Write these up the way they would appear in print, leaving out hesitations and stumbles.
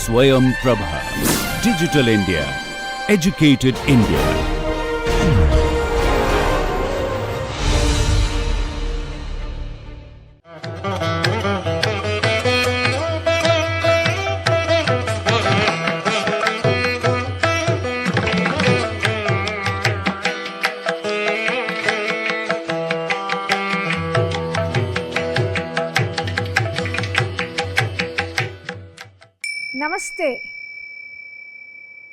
Swayam Prabha. Digital India. Educated India. Namaste.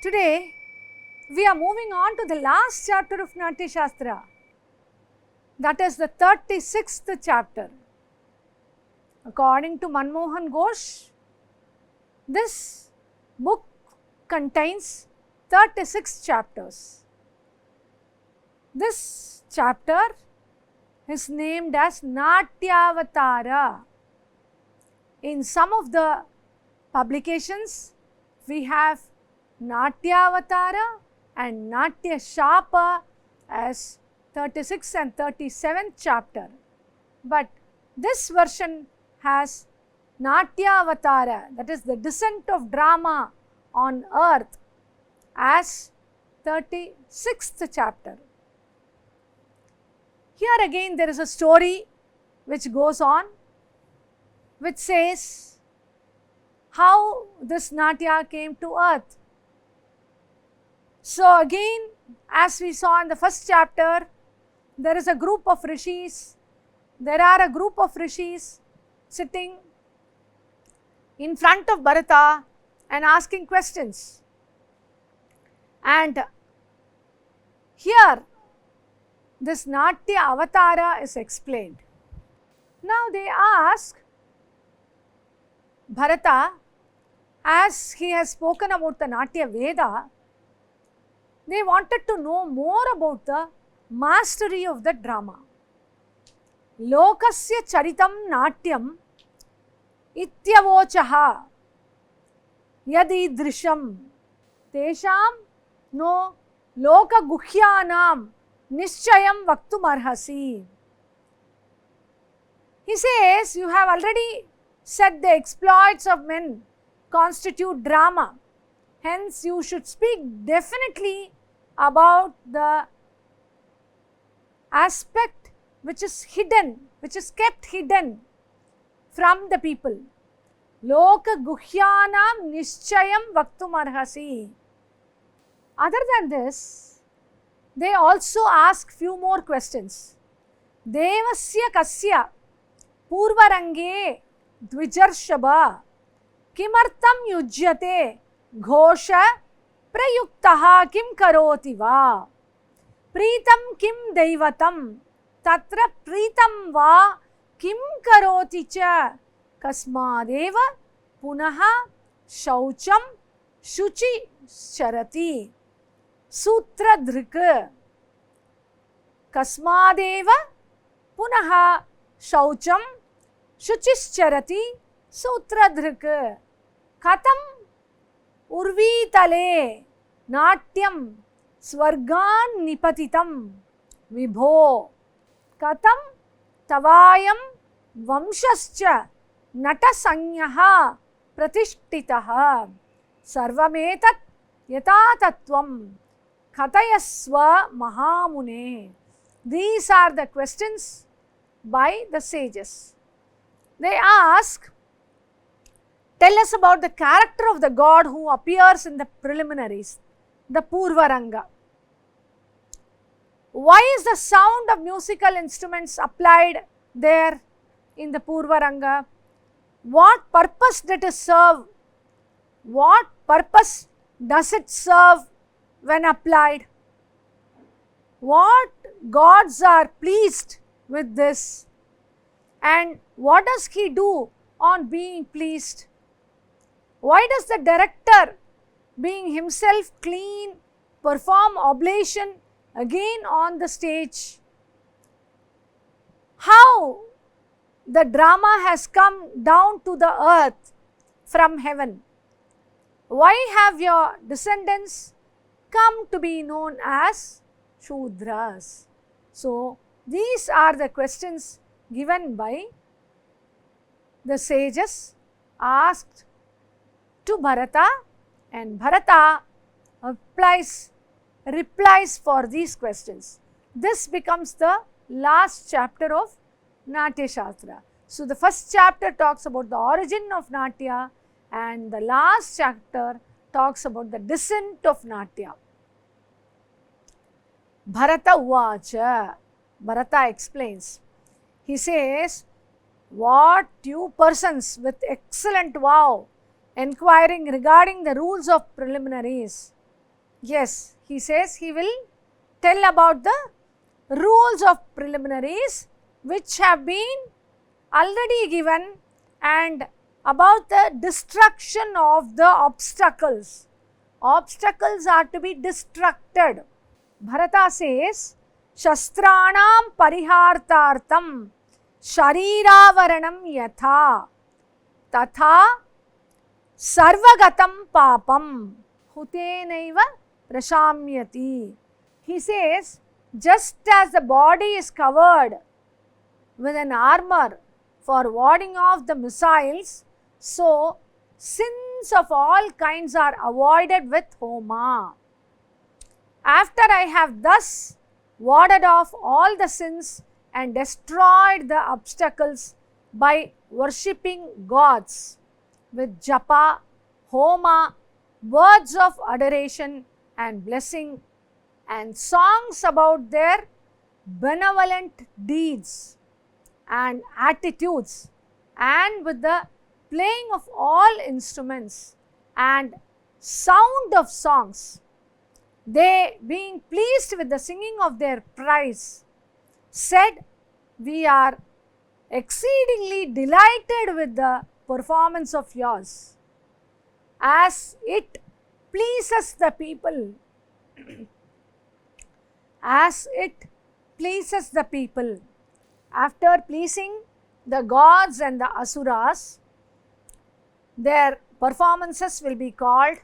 Today we are moving on to the last chapter of Natya Shastra, that is the 36th chapter. According to Manmohan Ghosh, this book contains 36 chapters. This chapter is named as Natyavatara. In some of the publications, we have Natyavatara and Natya Shapa as 36th and 37th chapter. But this version has Natyavatara, that is the descent of drama on earth, as 36th chapter. Here again there is a story which goes on, which says how this Natya came to earth. So again, as we saw in the first chapter, there is a group of rishis. There are a group of rishis sitting in front of Bharata and asking questions. And here this Natya Avatara is explained. Now they ask Bharata, as he has spoken about the Natya Veda, they wanted to know more about the mastery of the drama. Lokasya charitam natyam ityavochaha yadidrisham tesham no loka guhyanam nischayam vaktum arhasi. He says, you have already said the exploits of men constitute drama. Hence, you should speak definitely about the aspect which is hidden, which is kept hidden from the people. Loka guhyanam nischayam vaktum arhasi. Other than this, they also ask few more questions. Devasya kasya purvarange dvijarshaba kimartam yujyate घोषा प्रयुक्तः किम करोति वा प्रीतं किम दैवतं तत्र प्रीतं वा किम करोति च कस्मादेव पुनः शौचं शुचिश्चरति सूत्रधृक् कस्मादेव पुनः शौचं शुचिश्चरति सूत्रधृक् कथं उर्वीतले नाट्यं स्वर्गान् निपतितं विभो कथं तवायं वंशश्च नटसंज्ञः प्रतिष्ठितः सर्वमेतत् यथातत्त्वं कथयस्व महामुने. These are the questions by the sages. They ask, tell us about the character of the god who appears in the preliminaries, the Purvaranga. Why is the sound of musical instruments applied there in the Purvaranga? What purpose did it serve? What purpose does it serve when applied? What gods are pleased with this? And what does he do on being pleased? Why does the director, being himself clean, perform oblation again on the stage? How the drama has come down to the earth from heaven? Why have your descendants come to be known as Shudras? So, these are the questions given by the sages asked to Bharata, and Bharata replies for these questions. This becomes the last chapter of Natya Shastra. So the first chapter talks about the origin of Natya, and the last chapter talks about the descent of Natya. Bharata Uvacha. Bharata explains. He says, what you persons with excellent vow enquiring regarding the rules of preliminaries. Yes, he says he will tell about the rules of preliminaries which have been already given, and about the destruction of the obstacles. Obstacles are to be destructed. Bharata says, Shastranam parihartartam shariraavaranam yatha tatha sarvagatam papam hutenaiva prashamyati. He says, just as the body is covered with an armor for warding off the missiles, so sins of all kinds are avoided with Homa. After I have thus warded off all the sins and destroyed the obstacles by worshipping gods with japa, Homa, words of adoration and blessing, and songs about their benevolent deeds and attitudes, and with the playing of all instruments and sound of songs, they being pleased with the singing of their praise, said, we are exceedingly delighted with the performance of yours, as it pleases the people. As it pleases the people. After pleasing the gods and the asuras, their performances will be called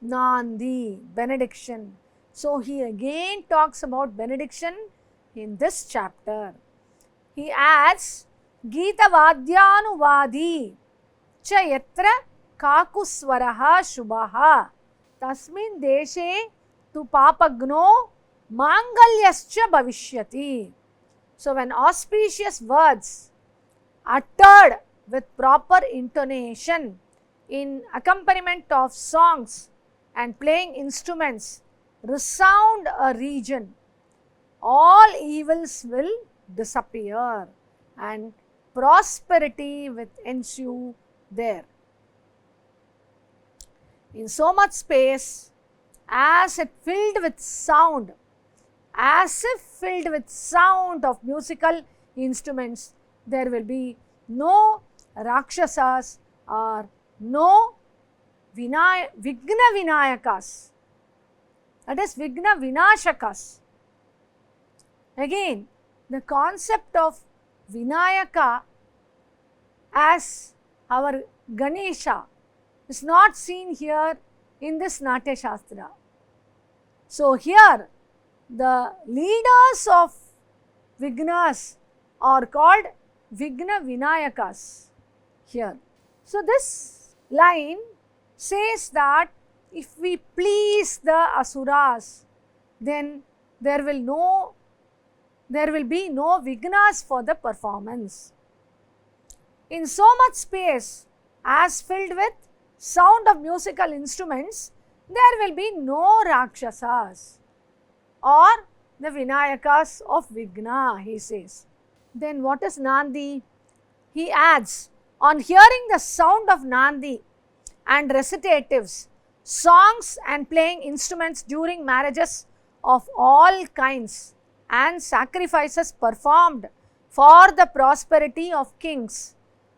Nandi, benediction. So he again talks about benediction in this chapter. He adds, Gita Vadyanuvadi cha yatra kakuswaraha shubhaha tasmin deshe tu papagno mangalyascha bhavishyati. So when auspicious words uttered with proper intonation in accompaniment of songs and playing instruments resound a region, all evils will disappear and prosperity will ensue there. In so much space, as it filled with sound, as if filled with sound of musical instruments, there will be no Rakshasas or no Vigna Vinayakas, that is Vigna Vinashakas. Again, the concept of Vinayaka as our Ganesha is not seen here in this Natya Shastra. So here the leaders of Vignas are called Vigna Vinayakas here. So this line says that if we please the asuras, then there will be no Vignas for the performance. In so much space as filled with sound of musical instruments, there will be no Rakshasas or the Vinayakas of Vigna, he says. Then what is Nandi? He adds, on hearing the sound of Nandi and recitatives, songs and playing instruments during marriages of all kinds and sacrifices performed for the prosperity of kings,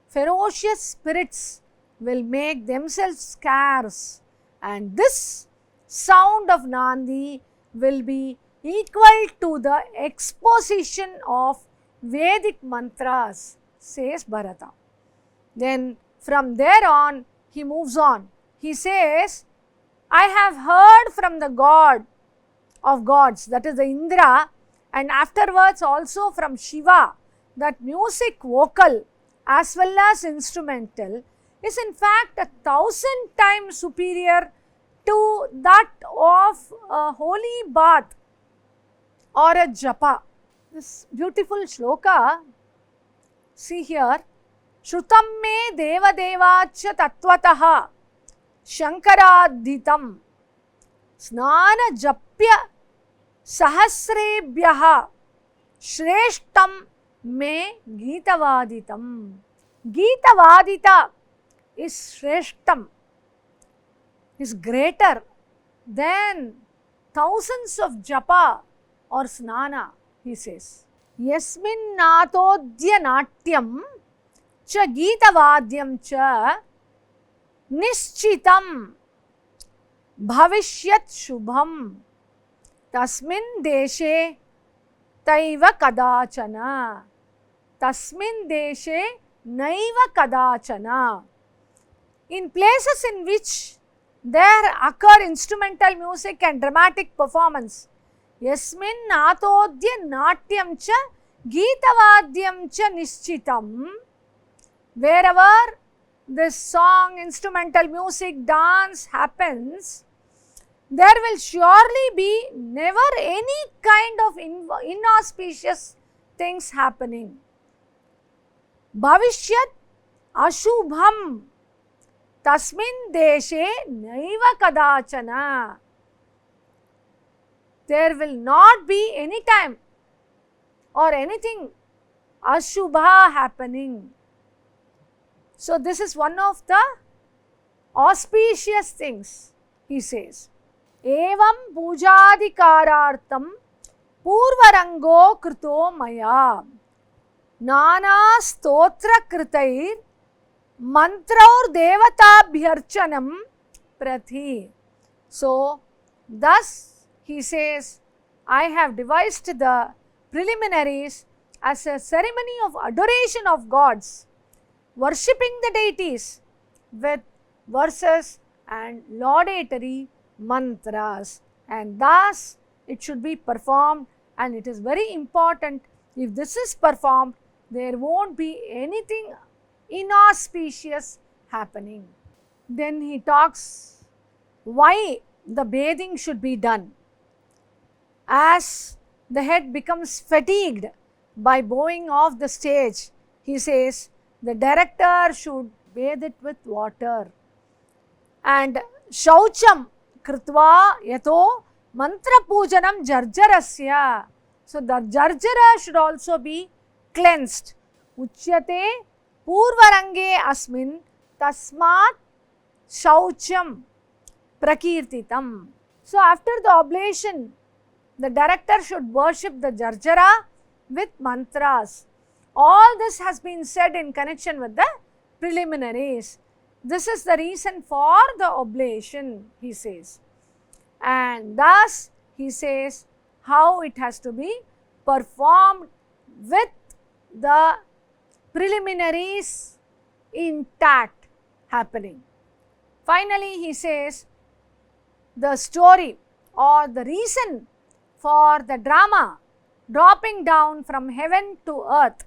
ferocious spirits will make themselves scarce, and this sound of Nandi will be equal to the exposition of Vedic mantras, says Bharata. Then from there on, he moves on. He says, I have heard from the god of gods, that is the Indra, and afterwards also from Shiva, that music vocal as well as instrumental is in fact 1,000 times superior to that of a holy bath or a japa. This beautiful shloka, see here, Shrutam me deva devacha tattvataha Shankaradhitam Snana japya sahasrebhyaha Shreshtam me Geetavaditam. Geetavadita is Shreshtam, is greater than thousands of japa or snana, he says. Yasmin natodya natyam cha geetavadyam cha nischitam bhavishyat shubham tasmin deshe taiva kadachana. Tasmin deshe naiva kadachana. In places in which there occur instrumental music and dramatic performance, yasmin natodya natyam cha geetavadyam cha nischitam, wherever this song, instrumental music, dance happens, there will surely be never any kind of inauspicious things happening. Bhavishyat ashubham tasmin deshe naiva kadachana. There will not be any time or anything ashubha happening. So this is one of the auspicious things, he says. Evam pujadikarartam purvarango krito maya nana stotra kritair mantraur devatabhyarchanam prathi. So thus he says, I have devised the preliminaries as a ceremony of adoration of gods, worshipping the deities with verses and laudatory mantras, and thus it should be performed, and it is very important. If this is performed, there won't be anything inauspicious happening. Then he talks why the bathing should be done. As the head becomes fatigued by bowing off the stage, he says the director should bathe it with water. And shaucham kritva yato mantra pujanam jarjarasya. So the jarjara should also be cleansed. Uchyate purvarange asmin tasmat shaucham prakirtitam. So after the oblation, the director should worship the jarjara with mantras. All this has been said in connection with the preliminaries. This is the reason for the oblation, he says. And thus he says how it has to be performed with the preliminaries intact happening. Finally, he says the story or the reason for the drama dropping down from heaven to earth.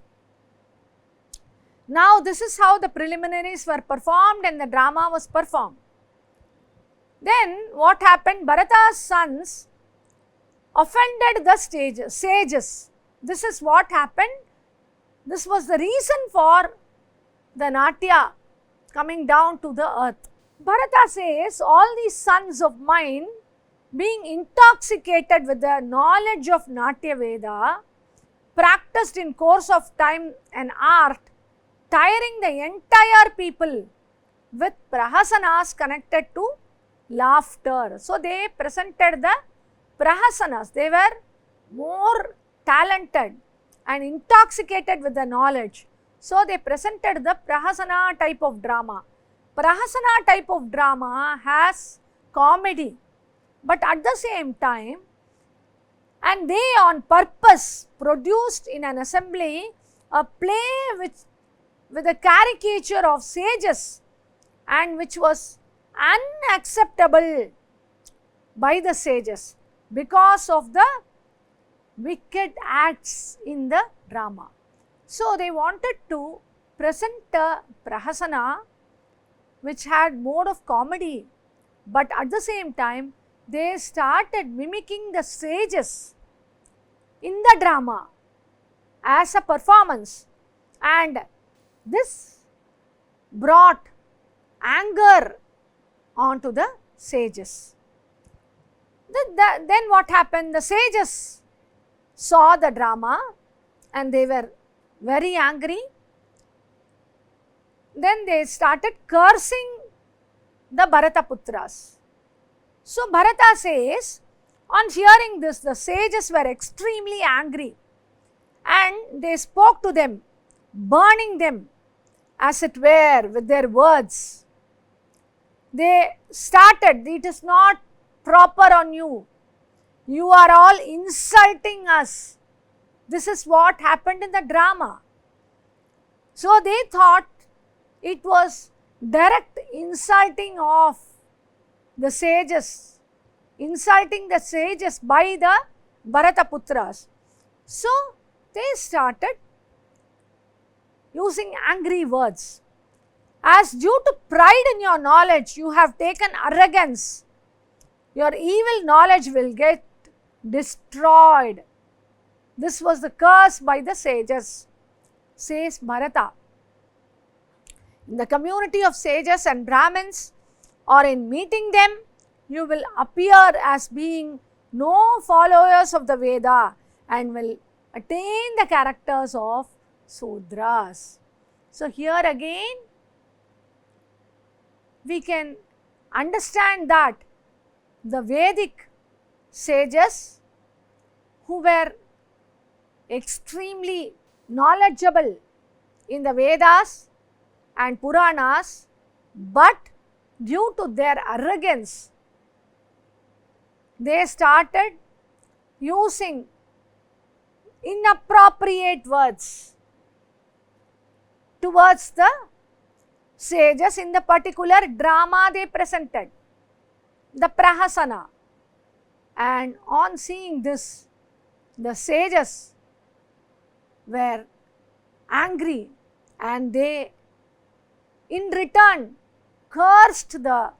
Now, this is how the preliminaries were performed and the drama was performed. Then, what happened? Bharata's sons offended the sages. This is what happened. This was the reason for the Natya coming down to the earth. Bharata says, all these sons of mine, being intoxicated with the knowledge of Natya Veda, practiced in course of time and art, tiring the entire people with prahasanas connected to laughter. So they presented the prahasanas. They were more talented and intoxicated with the knowledge. So they presented the prahasana type of drama. Prahasana type of drama has comedy, but at the same time, and they on purpose produced in an assembly a play with a caricature of sages and which was unacceptable by the sages because of the wicked acts in the drama. So they wanted to present a prahasana which had mode of comedy, but at the same time they started mimicking the sages in the drama as a performance, and this brought anger onto the sages. Then what happened? The sages saw the drama and they were very angry. Then they started cursing the Bharataputras. So Bharata says, on hearing this, the sages were extremely angry and they spoke to them, burning them as it were with their words. They started, it is not proper on you. You are all insulting us. This is what happened in the drama. So they thought it was direct insulting of the sages, insulting the sages by the Bharataputras. So they started using angry words. As due to pride in your knowledge, you have taken arrogance. Your evil knowledge will get destroyed. This was the curse by the sages, says Bharata. In the community of sages and Brahmins, or in meeting them, you will appear as being no followers of the Veda and will attain the characters of Sudras. So here again, we can understand that the Vedic sages who were extremely knowledgeable in the Vedas and Puranas, but due to their arrogance, they started using inappropriate words towards the sages in the particular drama they presented, the Prahasana. And on seeing this, the sages were angry and they in return cursed the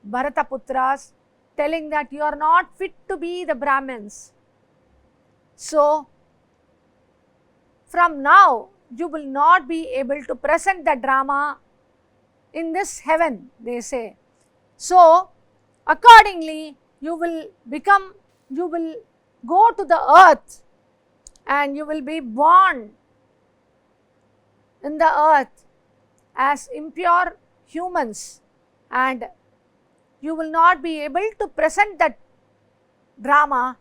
Bharataputras, telling that you are not fit to be the Brahmins. So, from now you will not be able to present the drama in this heaven, they say. So, accordingly, you will go to the earth and you will be born in the earth as impure humans, and you will not be able to present that drama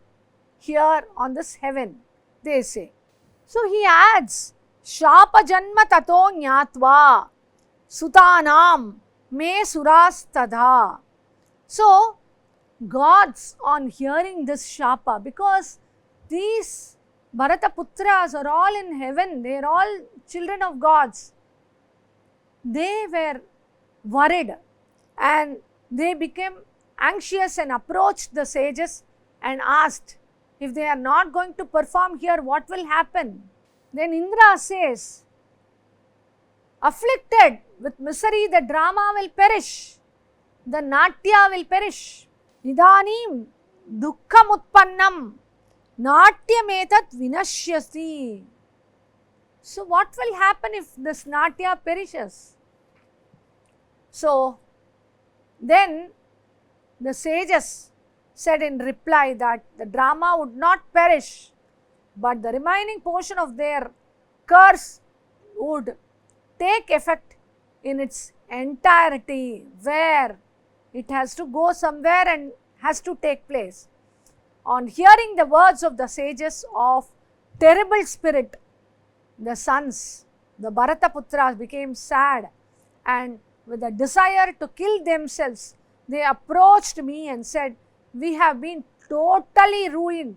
here on this heaven, they say. So he adds, Shapa Janma Tato Nyatva Sutanam Me Suras Tadha. So, gods, on hearing this Shapa, because these Bharataputras are all in heaven, they are all children of gods, they were worried and they became anxious and approached the sages and asked, if they are not going to perform here, what will happen? Then Indra says, afflicted with misery, the drama will perish, the natya will perish. Idanim dukkham utpannam natyametat vinashyasi. So what will happen if this natya perishes? So then the sages said in reply that the drama would not perish, but the remaining portion of their curse would take effect in its entirety, where it has to go somewhere and has to take place. On hearing the words of the sages of terrible spirit, the sons, the Bharataputras, became sad, and with a desire to kill themselves, they approached me and said, we have been totally ruined,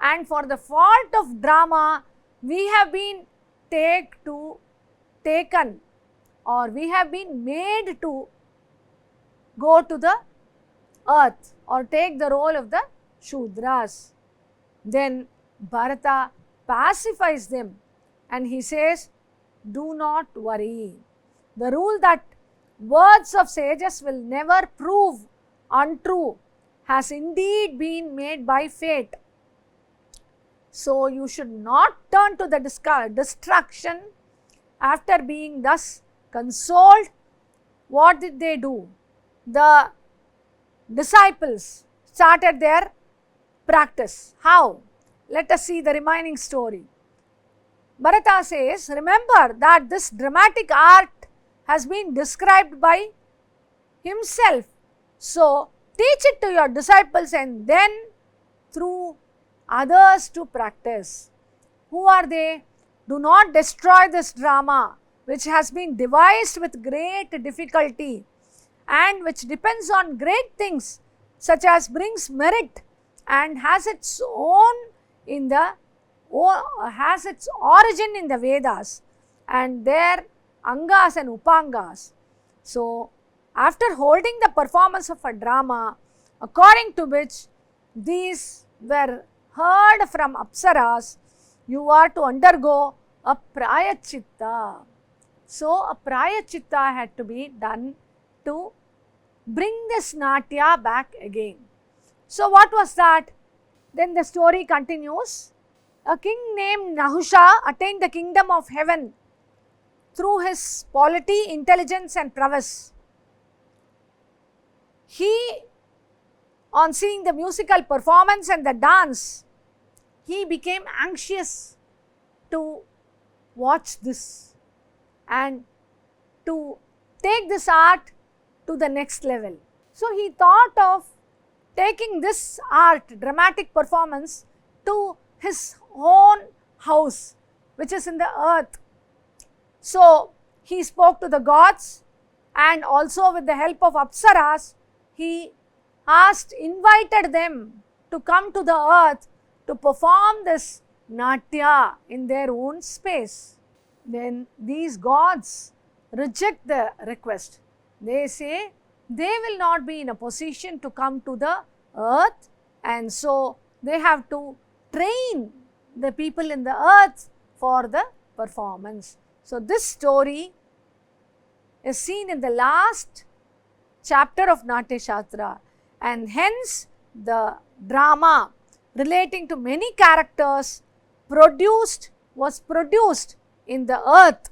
and for the fault of drama, we have been taken, or we have been made to go to the earth or take the role of the Shudras. Then Bharata pacifies them and he says, do not worry. The rule that words of sages will never prove untrue, has indeed been made by fate. So you should not turn to the destruction after being thus consoled. What did they do? The disciples started their practice. How? Let us see the remaining story. Bharata says, remember that this dramatic art has been described by himself. So teach it to your disciples and then through others to practice. Who are they? Do not destroy this drama which has been devised with great difficulty and which depends on great things such as brings merit and has its origin in the Vedas and their angas and upangas. So after holding the performance of a drama according to which these were heard from Apsaras, you are to undergo a prayachitta. So a prayachitta had to be done to bring this Natya back again. So what was that? Then the story continues. A king named Nahusha attained the kingdom of heaven through his polity, intelligence and prowess. He, on seeing the musical performance and the dance, he became anxious to watch this and to take this art to the next level. So he thought of taking this art, dramatic performance, to his own house, which is in the earth. So he spoke to the gods and also with the help of Apsaras, he invited them to come to the earth to perform this Natya in their own space. Then these gods reject the request. They say they will not be in a position to come to the earth, and so they have to train the people in the earth for the performance. So this story is seen in the last chapter of Natya Shastra, and hence the drama relating to many characters was produced in the earth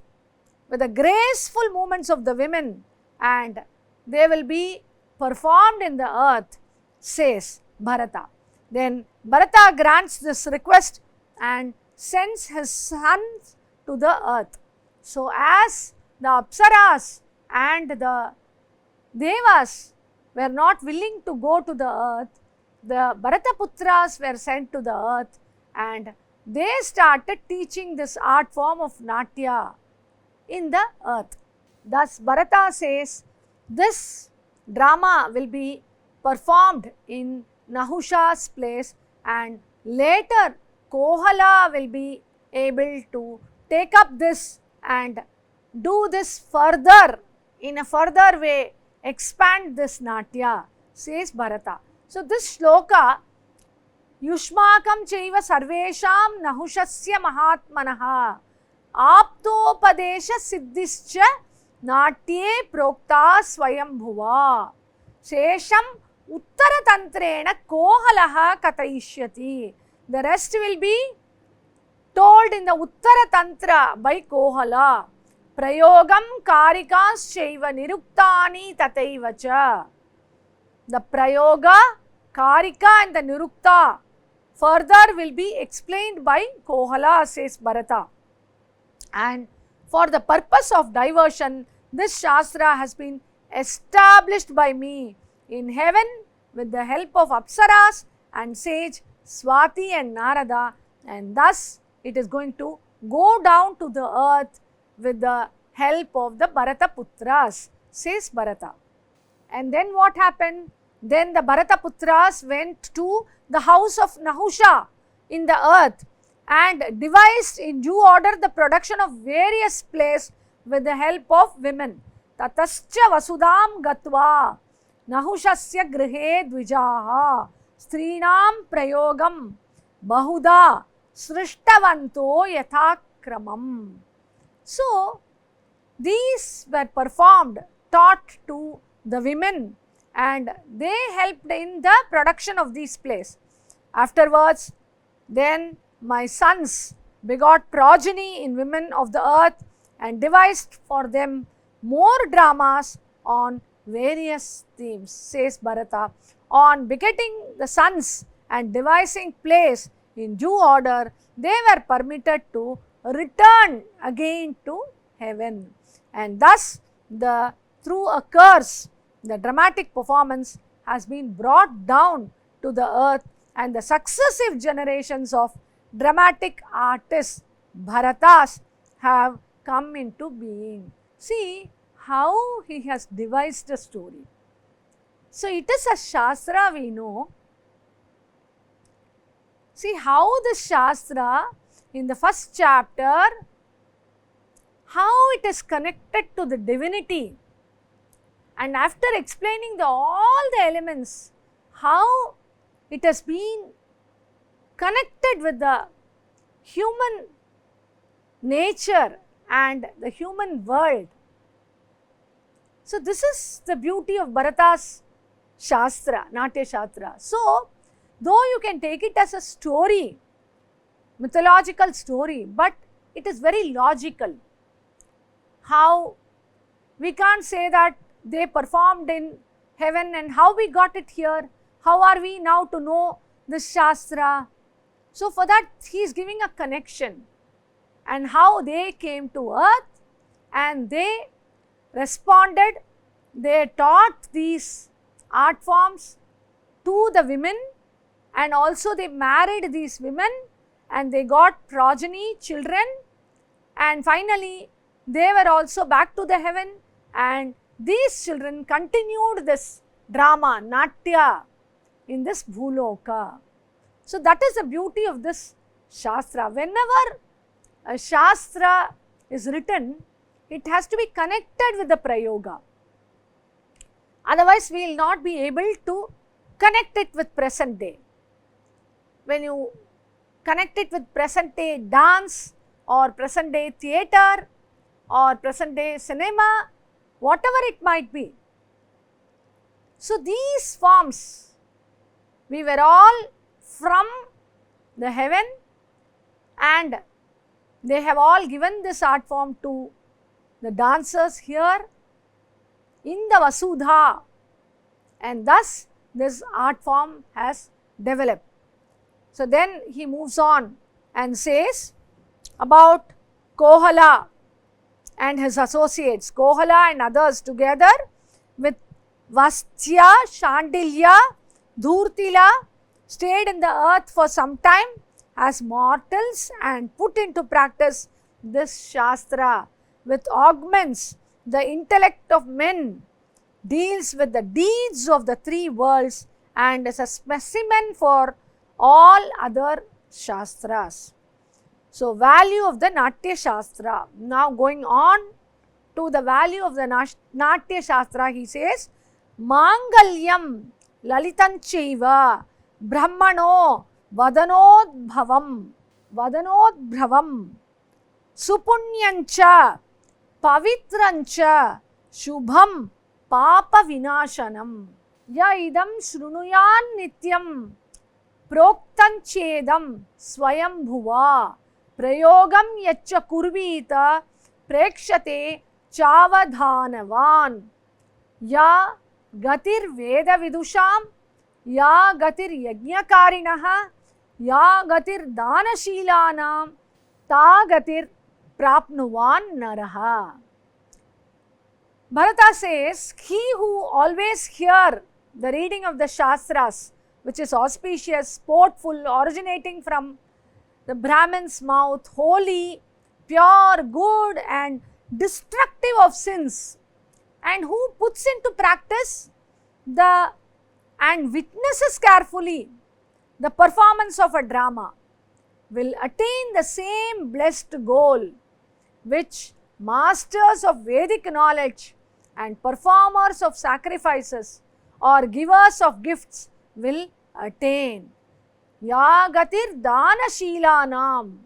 with the graceful movements of the women, and they will be performed in the earth, says Bharata. Then Bharata grants this request and sends his sons to the earth. So as the Apsaras and the Devas were not willing to go to the earth, the Bharataputras were sent to the earth and they started teaching this art form of Natya in the earth. Thus Bharata says this drama will be performed in Nahusha's place, and later Kohala will be able to take up this and do this further, in a further way, expand this Natya, says Bharata. So this shloka, Yushmakam chaiva sarvesham nahushasya mahatmanaha aptopadesha siddhischa natye prokta swayambhuva shesham uttaratantrena kohalaha katayishyati. The rest will be told in the Uttaratantra by Kohala. Prayogam karikas chaiva niruktani tataivacha. The Prayoga, Karika and the Nirukta further will be explained by Kohala, says Bharata. And for the purpose of diversion, this Shastra has been established by me in heaven with the help of Apsaras and sage Swati and Narada, and thus it is going to go down to the earth with the help of the Bharataputras, says Bharata. And then what happened? Then the Bharataputras went to the house of Nahusha in the earth and devised in due order the production of various plays with the help of women. Tatascha vasudam gatva Nahushasya grihe dvijaha strinam prayogam bahuda srishtavanto yathakramam. So these were performed taught to the women and they helped in the production of these plays. Afterwards, then my sons begot progeny in women of the earth and devised for them more dramas on various themes, says Bharata. On begetting the sons and devising plays in due order, they were permitted to return again to heaven. And thus, through a curse, the dramatic performance has been brought down to the earth, and the successive generations of dramatic artists, Bharatas, have come into being. See how he has devised a story. So it is a Shastra, we know. See how the Shastra in the first chapter, how it is connected to the divinity, and after explaining all the elements, how it has been connected with the human nature and the human world. So this is the beauty of Bharata's Shastra, Natya Shastra. So, though you can take it as a story, mythological story, but it is very logical. How we can't say that they performed in heaven and how we got it here, how are we now to know this Shastra? So, for that he is giving a connection and how they came to earth and they responded, they taught these art forms to the women and also they married these women and they got progeny, children, and finally they were also back to the heaven and these children continued this drama, Natya, in this Bhuloka. So that is the beauty of this Shastra. Whenever a Shastra is written, it has to be connected with the Prayoga. Otherwise, we will not be able to connect it with present day. When you connect it with present day dance or present day theatre or present day cinema, whatever it might be. So these forms, we were all from the heaven and they have all given this art form to the dancers here in the Vasudha, and thus this art form has developed. So then he moves on and says about Kohala and his associates, Kohala and others together with Vastya, Shandilya, Dhurtila stayed in the earth for some time as mortals and put into practice this Shastra, which augments the intellect of men, deals with the deeds of the three worlds and is a specimen for all other Shastras. So, value of the Natya Shastra. Now going on to the value of the Natya Shastra, he says, Mangalyam Lalitanchaiva Brahmano Vadanodbhavam Supunyancha Pavitrancha Shubham Papa Vinashanam Ya idam Shrunuyan Nityam Proktanchedam Swayambhuva Prayogam Yacha Kurvita Prekshate Chavadhanavan Ya Gatir Veda Vidusham Ya Gatir Yajnakarinaha Ya Gatir Danashilanam Ta Gatir Prapnuvan Naraha. Bharata says, he who always hear the reading of the Shastras, which is auspicious, sportful, originating from the Brahman's mouth, holy, pure, good and destructive of sins, and who puts into practice and witnesses carefully the performance of a drama, will attain the same blessed goal which masters of Vedic knowledge and performers of sacrifices or givers of gifts will attain. Ya gatir danashilanam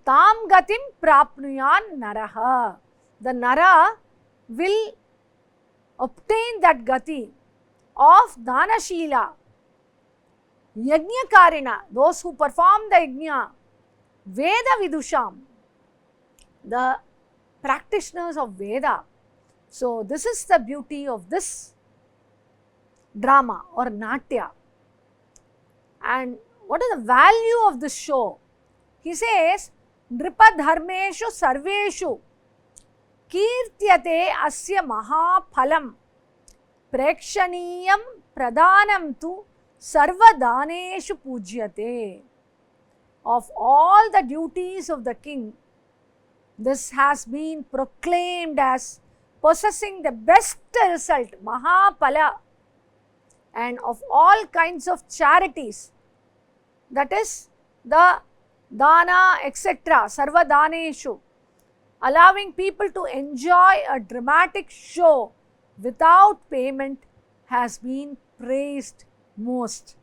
tam gatim prapnuyan naraha. The Nara will obtain that gati of Danashila, Yajnakarina, those who perform the yajna, Veda Vidusham, the practitioners of Veda. So this is the beauty of this drama or Natya. And what is the value of this show? He says, Nripa dharmeshu sarveshu kirtyate asya mahaphalam prekshaniyam pradhanam tu sarvadaneshu pujyate. Of all the duties of the king, this has been proclaimed as possessing the best result, Mahapala, and of all kinds of charities, that is the dana, etc., sarva daneshu, allowing people to enjoy a dramatic show without payment, has been praised most.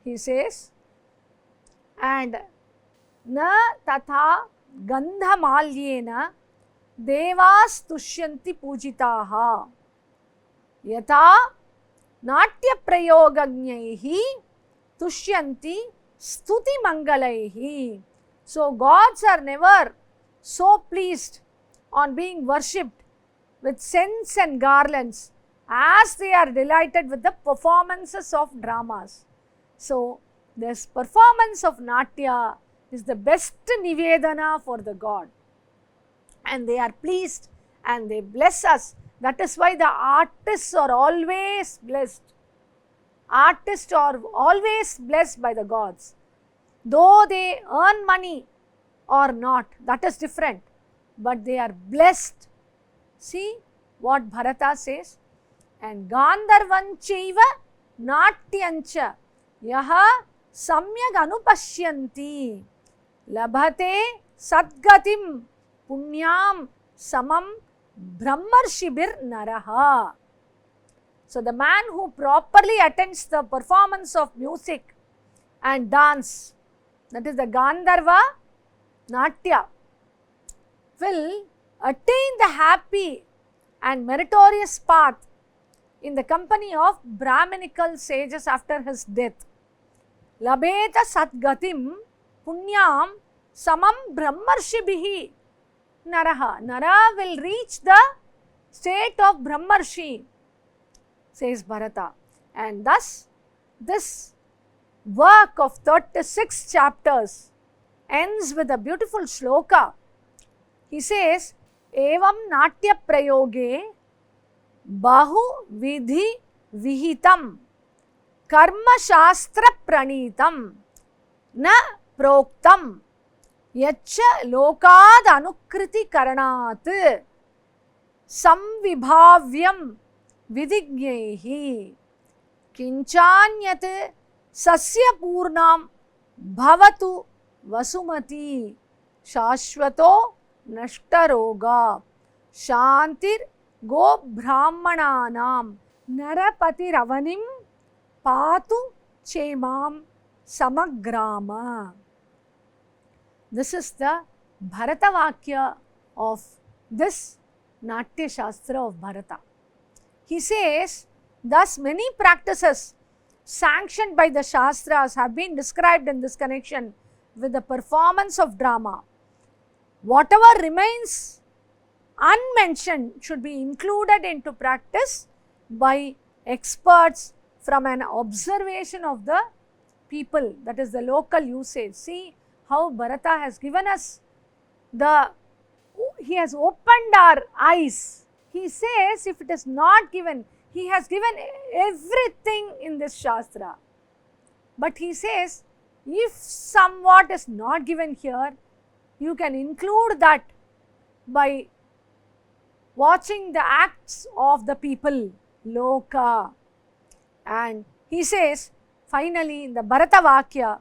He says, and na tatha gandhamalyena devas tushyanti pujitaha yatha natya prayogagnyaihi tushyanti stuti mangalaihi. So gods are never so pleased on being worshipped with scents and garlands as they are delighted with the performances of dramas. So this performance of Natya is the best Nivedana for the god, and they are pleased and they bless us. That is why the artists are always blessed. Artists are always blessed by the gods. Though they earn money or not, that is different, but they are blessed. See what Bharata says, and Gandharvanchaiva Natyancha yaha samyag anupashyanti labhate sadgatim punyam samam brahmarshibir naraha. So the man who properly attends the performance of music and dance, that is the Gandharva Natya, will attain the happy and meritorious path in the company of Brahminical sages after his death. Labeta sadgatim punyam samam brahmarshibihi naraha. Nara will reach the state of Brahmarshi, says Bharata. And thus, this work of 36 chapters ends with a beautiful shloka. He says, Evam natya prayoge bahu vidhi vihitam karma shastra pranitam na proktam yacha lokad anukriti karanat samvibhavyam vidignehi kinchanyat sasya purnam bhavatu vasumati shashvato nashtaroga shantir go brahmananam narapati ravanim patu chemam samagrama. This is the Bharata Vakya of this Natya Shastra of Bharata. He says, thus many practices sanctioned by the Shastras have been described in this connection with the performance of drama. Whatever remains unmentioned should be included into practice by experts from an observation of the people, that is the local usage. See how Bharata has given us he has opened our eyes. He says if it is not given, he has given everything in this Shastra. But he says if somewhat is not given here, you can include that by watching the acts of the people, Loka. And he says finally in the Bharata Vakya,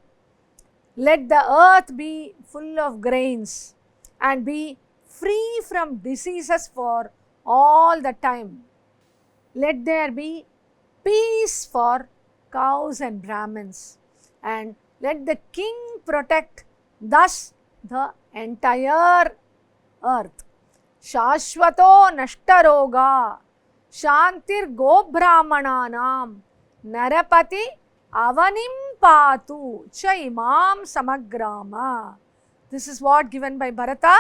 let the earth be full of grains and be free from diseases for all the time. Let there be peace for cows and Brahmins, and let the king protect thus the entire earth. Shashvato nashtaroga. Shantir Gobrahmananam Narapati Avanim Patu Chaimam Samagrama. This is what given by Bharata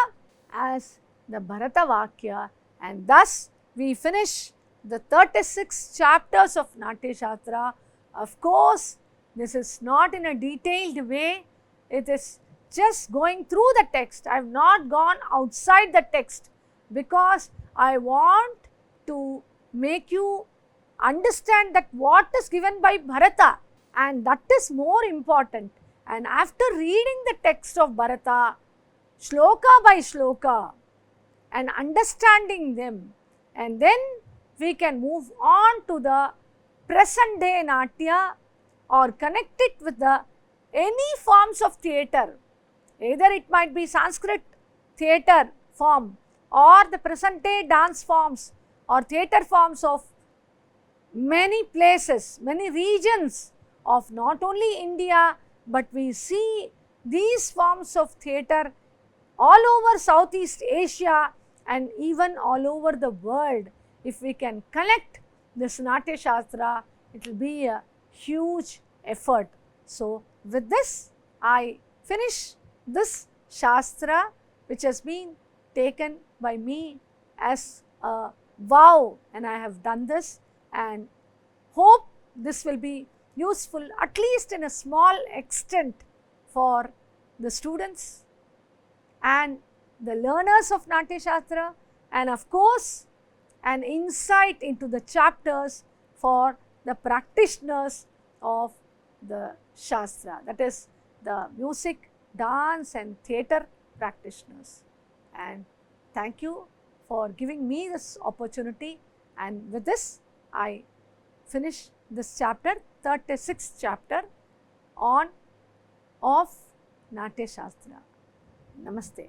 as the Bharata Vakya, and thus we finish the 36 chapters of Natya Shastra. Of course, this is not in a detailed way, it is just going through the text. I have not gone outside the text because I want to make you understand that what is given by Bharata, and that is more important. And after reading the text of Bharata, shloka by shloka, and understanding them, and then we can move on to the present day Natya or connect it with the any forms of theatre. Either it might be Sanskrit theatre form or the present day dance forms or theatre forms of many places, many regions of not only India, but we see these forms of theatre all over Southeast Asia and even all over the world. If we can collect this Natya Shastra, it will be a huge effort. So, with this, I finish this Shastra, which has been taken by me as a vow, and I have done this, and hope this will be useful at least in a small extent for the students and the learners of Natya Shastra, and of course an insight into the chapters for the practitioners of the Shastra, that is the music, dance and theatre practitioners. And thank you for giving me this opportunity, and with this I finish this chapter, 36th chapter on of Natya Shastra. Namaste.